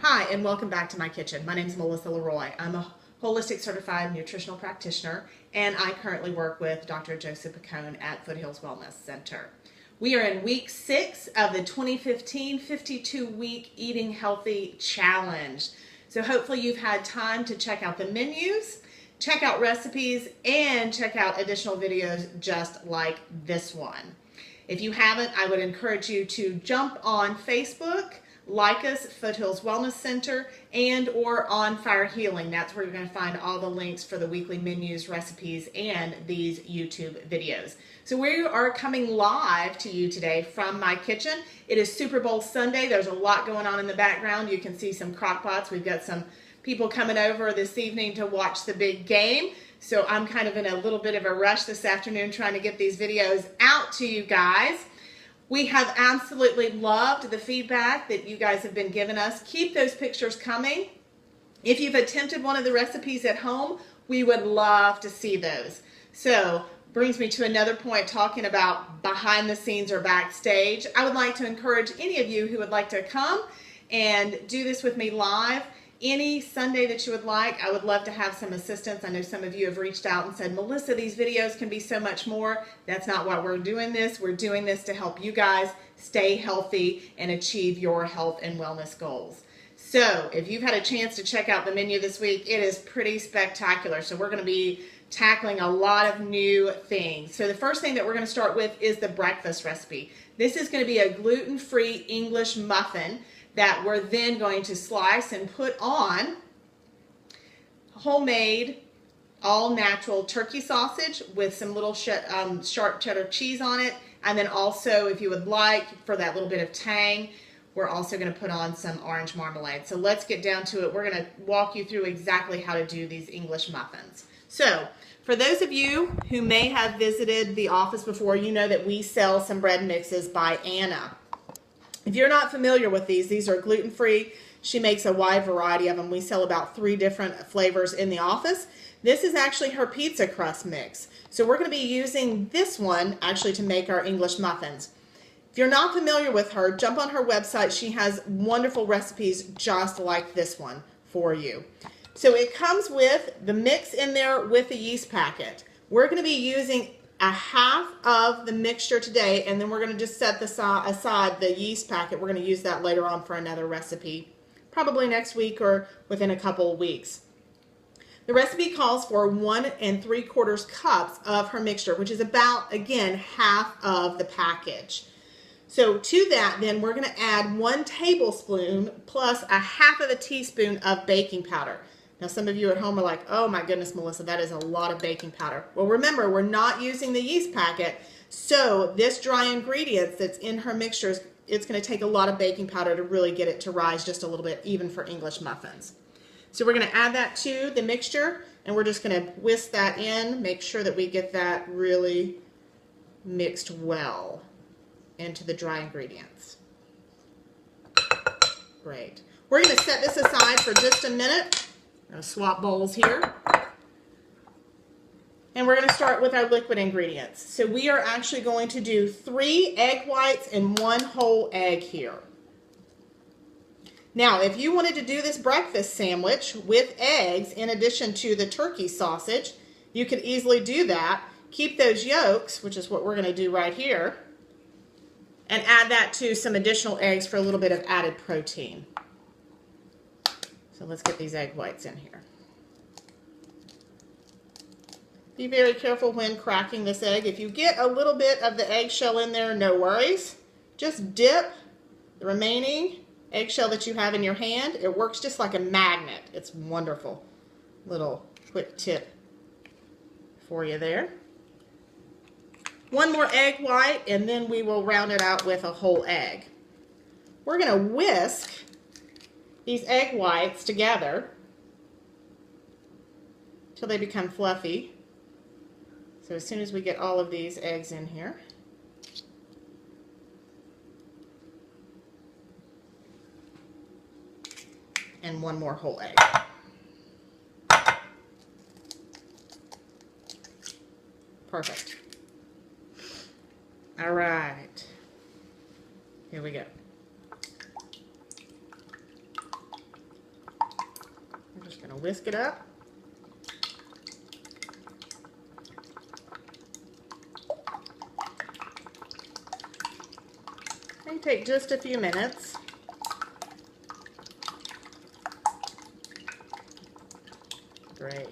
Hi, and welcome back to my kitchen. My name is Melissa Leroy. I'm a holistic certified nutritional practitioner, and I currently work with Dr. Joseph Picone at Foothills Wellness Center. We are in week 6 of the 2015 52-week Eating Healthy Challenge. So hopefully you've had time to check out the menus, check out recipes, and check out additional videos just like this one. If you haven't, I would encourage you to jump on Facebook, like us, Foothills Wellness Center, and or on Fire Healing. That's where you're going to find all the links for the weekly menus, recipes, and these YouTube videos. So we are coming live to you today from my kitchen. It is Super Bowl Sunday. There's a lot going on in the background. You can see some crock pots. We've got some people coming over this evening to watch the big game. So I'm kind of in a little bit of a rush this afternoon trying to get these videos out to you guys. We have absolutely loved the feedback that you guys have been giving us. Keep those pictures coming. If you've attempted one of the recipes at home, we would love to see those. So, brings me to another point talking about behind the scenes or backstage. I would like to encourage any of you who would like to come and do this with me live any Sunday that you would like. I would love to have some assistance. I know some of you have reached out and said, Melissa, these videos can be so much more. That's not why we're doing this. We're doing this to help you guys stay healthy and achieve your health and wellness goals. So if you've had a chance to check out the menu this week, it is pretty spectacular. So we're going to be tackling a lot of new things. So the first thing that we're going to start with is the breakfast recipe. This is going to be a gluten-free English muffin that we're then going to slice and put on homemade, all-natural turkey sausage with some little sharp cheddar cheese on it. And then also, if you would like, for that little bit of tang, we're also going to put on some orange marmalade. So let's get down to it. We're going to walk you through exactly how to do these English muffins. So for those of you who may have visited the office before, you know that we sell some bread mixes by Anna. If you're not familiar with these are gluten-free. She makes a wide variety of them. We sell about 3 different flavors in the office. This is actually her pizza crust mix. So we're going to be using this one actually to make our English muffins. If you're not familiar with her, jump on her website. She has wonderful recipes just like this one for you. So it comes with the mix in there with the yeast packet. We're going to be using a half of the mixture today, and then we're going to just set aside the yeast packet. We're going to use that later on for another recipe, probably next week or within a couple of weeks. The recipe calls for 1 3/4 cups of her mixture, which is about, again, half of the package. So to that, then, we're going to add 1 tablespoon plus a half of a teaspoon of baking powder. Now, some of you at home are like, oh my goodness, Melissa, that is a lot of baking powder. Well, remember, we're not using the yeast packet, so this dry ingredient that's in her mixtures, it's going to take a lot of baking powder to really get it to rise just a little bit, even for English muffins. So we're going to add that to the mixture, and we're just going to whisk that in, make sure that we get that really mixed well into the dry ingredients. Great. We're going to set this aside for just a minute. I'm going to swap bowls here. And we're going to start with our liquid ingredients. So we are actually going to do 3 egg whites and 1 whole egg here. Now, if you wanted to do this breakfast sandwich with eggs in addition to the turkey sausage, you could easily do that. Keep those yolks, which is what we're going to do right here, and add that to some additional eggs for a little bit of added protein. So let's get these egg whites in here. Be very careful when cracking this egg. If you get a little bit of the eggshell in there, no worries. Just dip the remaining eggshell that you have in your hand. It works just like a magnet. It's wonderful. Little quick tip for you there. 1 more egg white, and then we will round it out with a whole egg. We're going to whisk these egg whites together till they become fluffy. So as soon as we get all of these eggs in here, and 1 more whole egg. Perfect. All right. Here we go. going to whisk it up. And take just a few minutes. Great.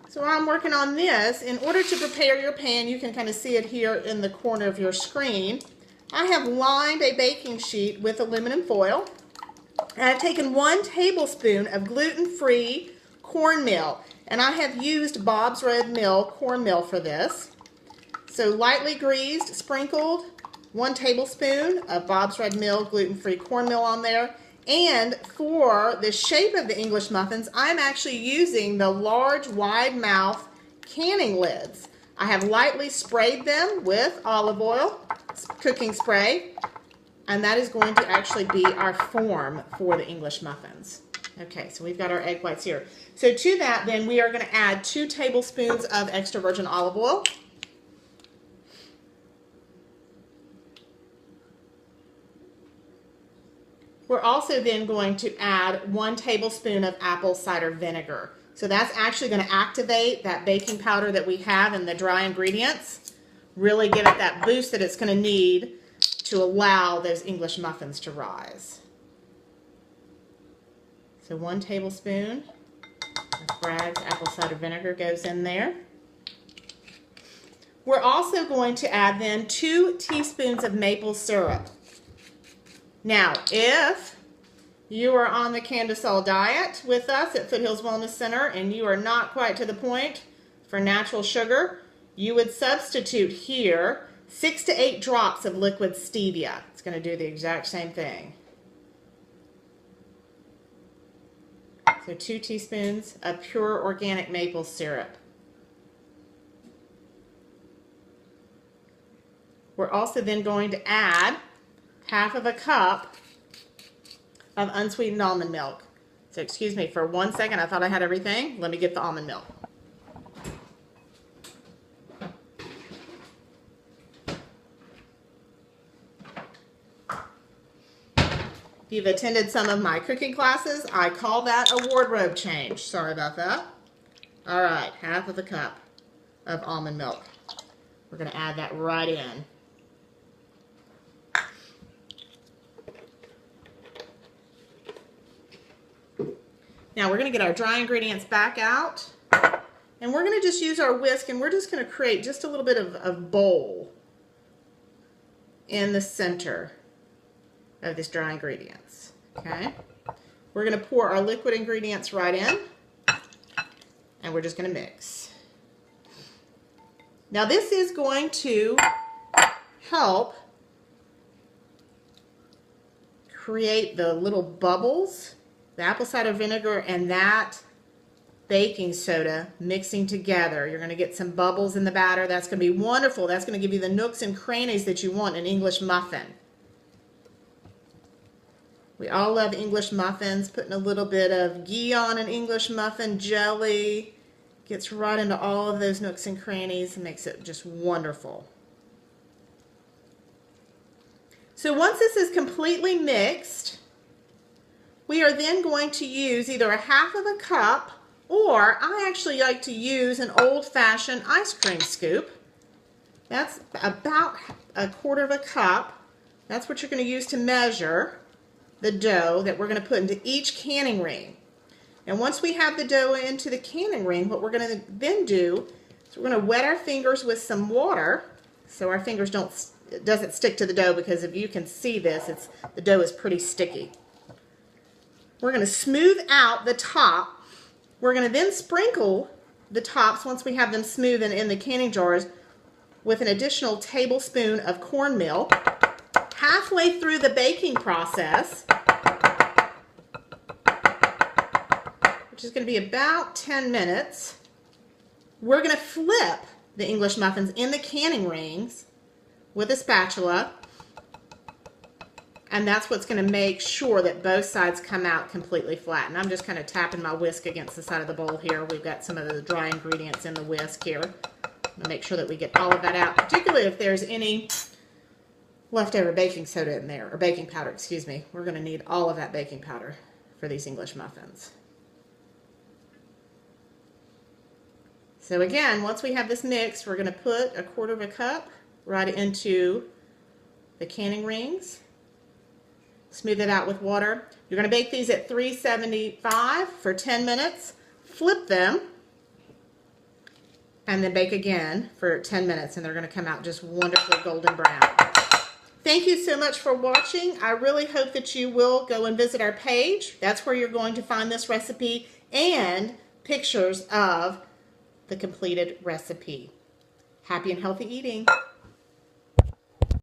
So while I'm working on this, in order to prepare your pan, you can kind of see it here in the corner of your screen. I have lined a baking sheet with aluminum foil. And I've taken 1 tablespoon of gluten-free cornmeal. And I have used Bob's Red Mill cornmeal for this. So lightly greased, sprinkled, 1 tablespoon of Bob's Red Mill gluten-free cornmeal on there. And for the shape of the English muffins, I'm actually using the large wide mouth canning lids. I have lightly sprayed them with olive oil, cooking spray, and that is going to actually be our form for the English muffins. Okay, so we've got our egg whites here. So to that, then, we are going to add 2 tablespoons of extra virgin olive oil. We're also then going to add 1 tablespoon of apple cider vinegar. So that's actually going to activate that baking powder that we have in the dry ingredients, really give it that boost that it's going to need to allow those English muffins to rise. So 1 tablespoon of Bragg's apple cider vinegar goes in there. We're also going to add then 2 teaspoons of maple syrup. Now, if you are on the Candesol diet with us at Foothills Wellness Center and you are not quite to the point for natural sugar, you would substitute here 6 to 8 drops of liquid stevia. It's going to do the exact same thing. So 2 teaspoons of pure organic maple syrup. We're also then going to add half of a cup of unsweetened almond milk. So excuse me for 1 second, I thought I had everything. Let me get the almond milk. If you've attended some of my cooking classes, I call that a wardrobe change. Sorry about that. All right, half of a cup of almond milk. We're going to add that right in. Now we're going to get our dry ingredients back out, and we're going to just use our whisk, and we're just going to create just a little bit of a bowl in the center of this dry ingredients. Okay, we're going to pour our liquid ingredients right in, and we're just going to mix. Now this is going to help create the little bubbles. The apple cider vinegar and that baking soda mixing together. You're going to get some bubbles in the batter. That's going to be wonderful. That's going to give you the nooks and crannies that you want in an English muffin. We all love English muffins. Putting a little bit of ghee on an English muffin, jelly, gets right into all of those nooks and crannies and makes it just wonderful. So once this is completely mixed, we are then going to use either a half of a cup, or I actually like to use an old-fashioned ice cream scoop. That's about a quarter of a cup. That's what you're going to use to measure the dough that we're going to put into each canning ring. And once we have the dough into the canning ring, what we're going to then do is we're going to wet our fingers with some water so our fingers doesn't stick to the dough, because if you can see this, the dough is pretty sticky. We're going to smooth out the top. We're going to then sprinkle the tops, once we have them smooth and in the canning jars, with an additional tablespoon of cornmeal. Halfway through the baking process, which is going to be about 10 minutes, we're going to flip the English muffins in the canning rings with a spatula. And that's what's going to make sure that both sides come out completely flat. And I'm just kind of tapping my whisk against the side of the bowl here. We've got some of the dry ingredients in the whisk here. I'm going to make sure that we get all of that out, particularly if there's any leftover baking soda in there, or baking powder, excuse me. We're going to need all of that baking powder for these English muffins. So again, once we have this mixed, we're going to put 1/4 cup right into the canning rings. Smooth it out with water. You're going to bake these at 375 for 10 minutes. Flip them. And then bake again for 10 minutes, and they're going to come out just wonderfully golden brown. Thank you so much for watching. I really hope that you will go and visit our page. That's where you're going to find this recipe and pictures of the completed recipe. Happy and healthy eating.